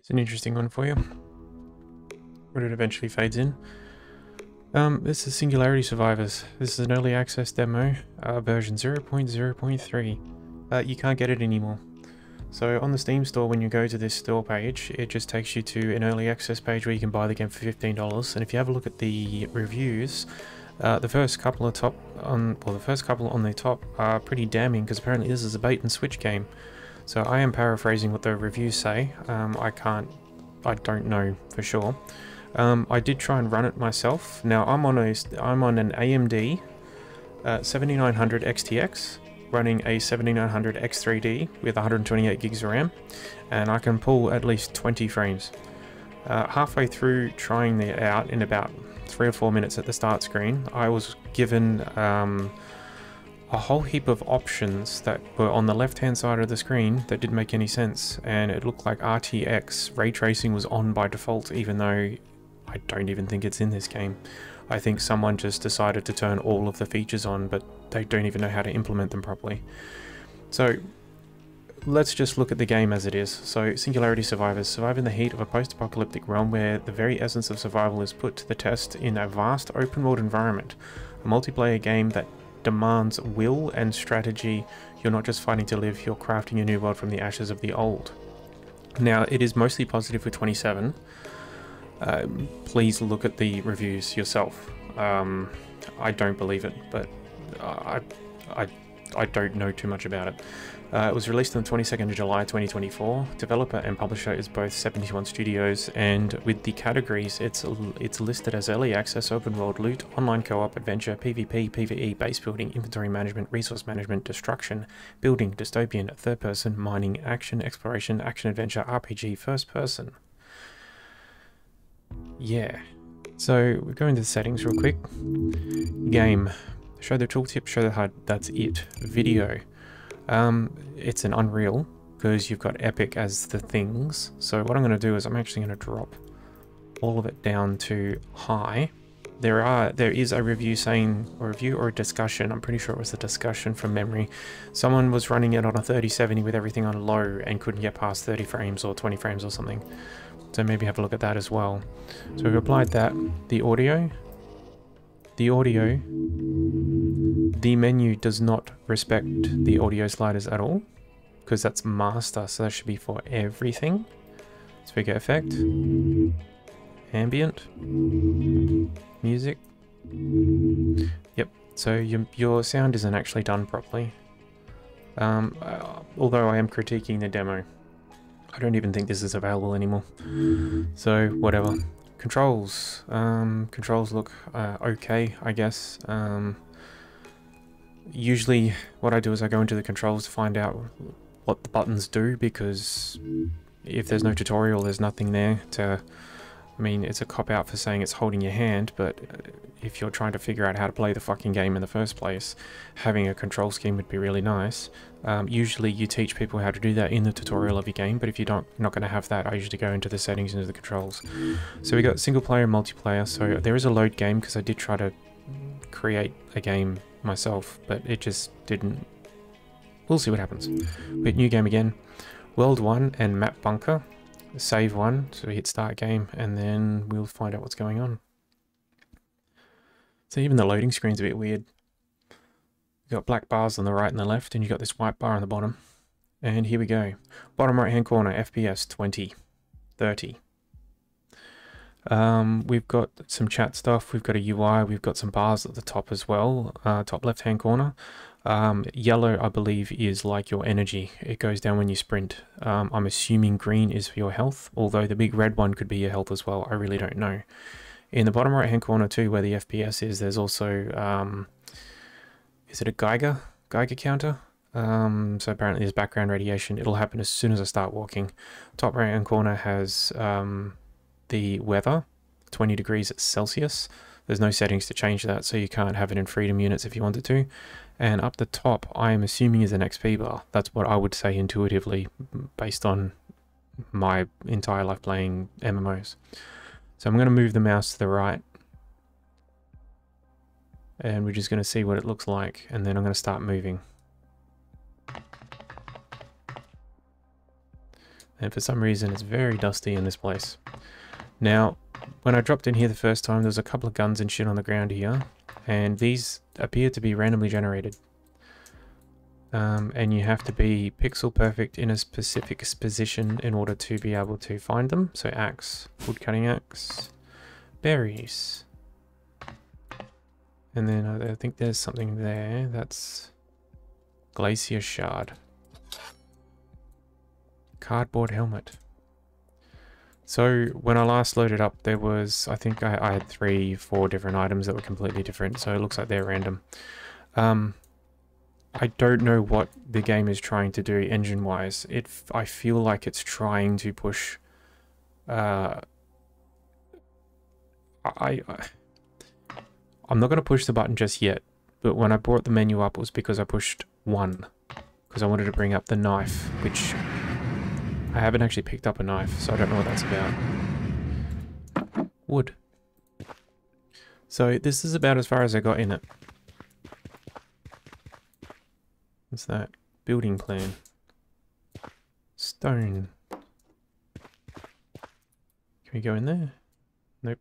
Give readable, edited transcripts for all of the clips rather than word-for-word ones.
It's an interesting one for you, but it eventually fades in. This is Singularity Survivors. This is an early access demo, version 0.0.3. You can't get it anymore. So on the Steam store, when you go to this store page, it just takes you to an early access page where you can buy the game for $15. And if you have a look at the reviews, the first couple on the top are pretty damning, because apparently this is a bait and switch game. So I am paraphrasing what the reviews say. I don't know for sure. I did try and run it myself. Now I'm on an AMD 7900 XTX running a 7900 X3D with 128 gigs of RAM, and I can pull at least 20 frames. Halfway through trying it out, in about 3 or 4 minutes at the start screen, I was given a whole heap of options that were on the left hand side of the screen that didn't make any sense, and it looked like RTX ray tracing was on by default, even though I don't even think it's in this game. I think someone just decided to turn all of the features on, but they don't even know how to implement them properly. So let's just look at the game as it is. So Singularity Survivors survive in the heat of a post-apocalyptic realm where the very essence of survival is put to the test in a vast open world environment. A multiplayer game that demands will and strategy. You're not just fighting to live, you're crafting a new world from the ashes of the old. Now, it is mostly positive with 27. Please look at the reviews yourself. I don't believe it, but I don't know too much about it. It was released on the 22nd of July 2024. Developer and publisher is both 71 Studios, and with the categories, it's listed as early access, open world, loot, online co-op, adventure, PvP, PvE, base building, inventory management, resource management, destruction, building, dystopian, third person, mining, action, exploration, action adventure, RPG, first person. Yeah, so we're going to the settings real quick. Game, show the tooltip, show the HUD, that's it. Video, it's an Unreal, because you've got Epic as the things. So what I'm going to do is I'm actually going to drop all of it down to high. There is a review saying, or a discussion, I'm pretty sure it was a discussion from memory. Someone was running it on a 3070 with everything on low and couldn't get past 30 frames or 20 frames or something. So maybe have a look at that as well. So we've applied that. The audio, the menu does not respect the audio sliders at all, because that's master, so that should be for everything. Speaker effect, ambient, music. Yep, so your sound isn't actually done properly. Although I am critiquing the demo. I don't even think this is available anymore. So, whatever. Controls. Controls look okay, I guess. Usually what I do is I go into the controls to find out what the buttons do, because if there's no tutorial, there's nothing there to... I mean, it's a cop-out for saying it's holding your hand, but if you're trying to figure out how to play the fucking game in the first place, having a control scheme would be really nice. Usually you teach people how to do that in the tutorial of your game, but if you're not going to have that, I usually go into the settings, into the controls. So we got single player and multiplayer, so there is a load game, because I did try to create a game myself, but it just didn't. We'll see what happens. We hit new game again. World 1 and map bunker. Save 1, so we hit start game, and then we'll find out what's going on. So even the loading screen's a bit weird. You've got black bars on the right and the left, and you've got this white bar on the bottom. And here we go. Bottom right hand corner, FPS 20, 30. We've got some chat stuff, we've got a UI, we've got some bars at the top as well, top left hand corner. Yellow, I believe, is like your energy. It goes down when you sprint. I'm assuming green is for your health, although the big red one could be your health as well. I really don't know. In the bottom right hand corner too, where the FPS is, there's also, is it a Geiger counter? So apparently there's background radiation. It'll happen as soon as I start walking. Top right hand corner has the weather, 20 degrees Celsius. There's no settings to change that, so you can't have it in freedom units if you wanted to. And up the top, I am assuming is an XP bar. That's what I would say intuitively, based on my entire life playing MMOs. So I'm going to move the mouse to the right. And we're just going to see what it looks like, and then I'm going to start moving. And for some reason, it's very dusty in this place. Now, when I dropped in here the first time, there was a couple of guns and shit on the ground here. And these appear to be randomly generated. And you have to be pixel perfect in a specific position in order to be able to find them. So axe, wood cutting axe, berries. And then I think there's something there. That's glacier shard. Cardboard helmet. So when I last loaded up, there was, I think I had 3-4 different items that were completely different. So it looks like they're random. I don't know what the game is trying to do engine-wise. I feel like it's trying to push... I'm not going to push the button just yet, but when I brought the menu up, it was because I pushed 1. Because I wanted to bring up the knife, which... I haven't actually picked up a knife, so I don't know what that's about. Wood. So this is about as far as I got in it. What's that? Building plan. Stone. Can we go in there? Nope.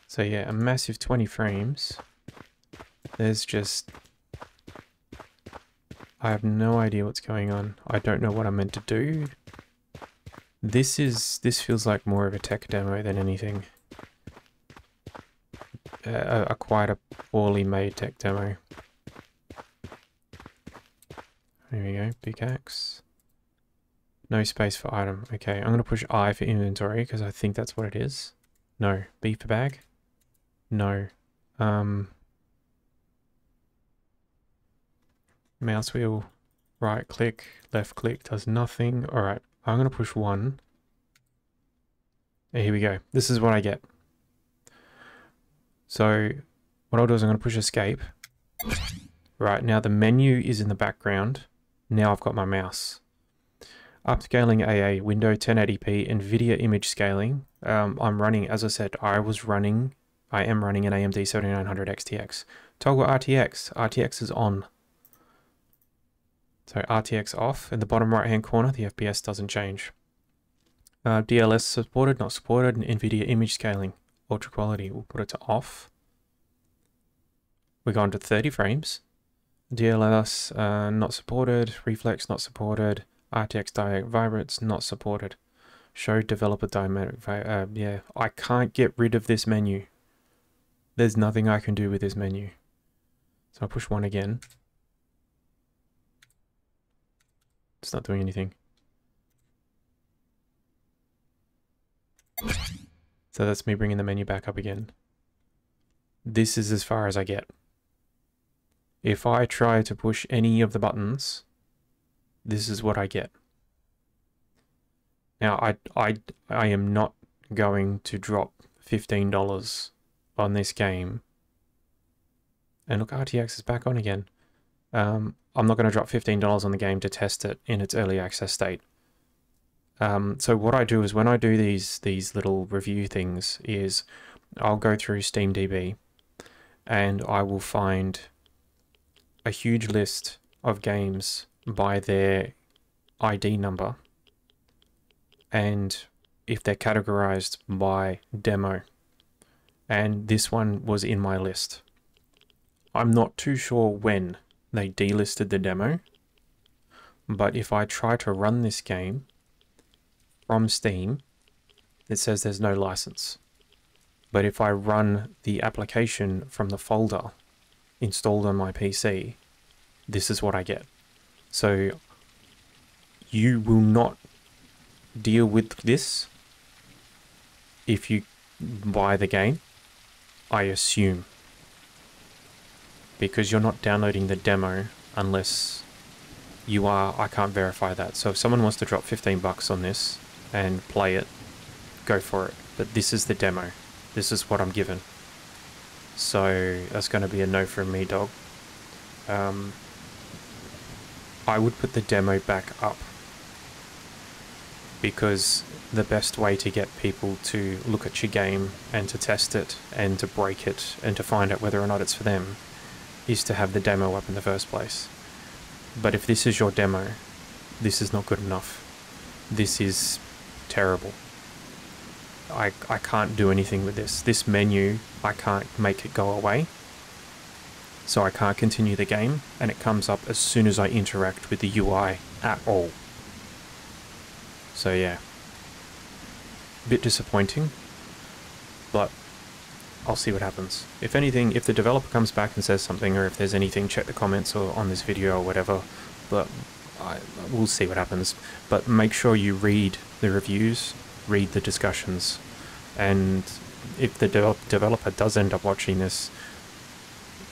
So yeah, a massive 20 frames. There's just... I have no idea what's going on. I don't know what I'm meant to do. This feels like more of a tech demo than anything. Quite a poorly made tech demo. There we go, pickaxe. No space for item. Okay, I'm gonna push I for inventory because I think that's what it is. No. B for bag? No. Mouse wheel, right click, left click does nothing. Alright, I'm going to push 1. Here we go. This is what I get. So, what I'll do is I'm going to push escape. Right, now the menu is in the background. Now I've got my mouse. Upscaling AA, window 1080p, NVIDIA image scaling. I'm running, as I said, I am running an AMD 7900 XTX. Toggle RTX. RTX is on. So RTX off. In the bottom right hand corner, the FPS doesn't change. DLS supported, not supported, and NVIDIA image scaling. Ultra quality, we'll put it to off. We're going to 30 frames. DLS not supported, reflex not supported, RTX dynamic vibrance not supported. Show developer dynamic, yeah, I can't get rid of this menu. There's nothing I can do with this menu. So I'll push 1 again. It's not doing anything. So that's me bringing the menu back up again. This is as far as I get. If I try to push any of the buttons, this is what I get. Now, I am not going to drop $15 on this game. And look, RTX is back on again. I'm not going to drop $15 on the game to test it in its early access state. So what I do is when I do these little review things is I'll go through SteamDB and I will find a huge list of games by their ID number and if they're categorized by demo. And this one was in my list. I'm not too sure when they delisted the demo, but if I try to run this game from Steam, it says there's no license. But if I run the application from the folder installed on my PC, this is what I get. So you will not deal with this if you buy the game, I assume. Because you're not downloading the demo unless you are. I can't verify that. So if someone wants to drop 15 bucks on this and play it, go for it. But this is the demo. This is what I'm given. So that's going to be a no from me, dog. I would put the demo back up because the best way to get people to look at your game and to test it and to break it and to find out whether or not it's for them is to have the demo up in the first place. But if this is your demo, this is not good enough. This is terrible. I can't do anything with this. This menu, I can't make it go away. So I can't continue the game, and it comes up as soon as I interact with the UI at all. So yeah, a bit disappointing, but I'll see what happens. If anything, if the developer comes back and says something, or if there's anything, check the comments or on this video or whatever, but we'll see what happens. But make sure you read the reviews, read the discussions, and if the developer does end up watching this,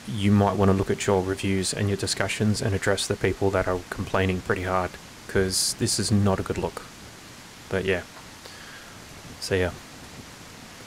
you might want to look at your reviews and your discussions and address the people that are complaining pretty hard, because this is not a good look. But yeah, so yeah.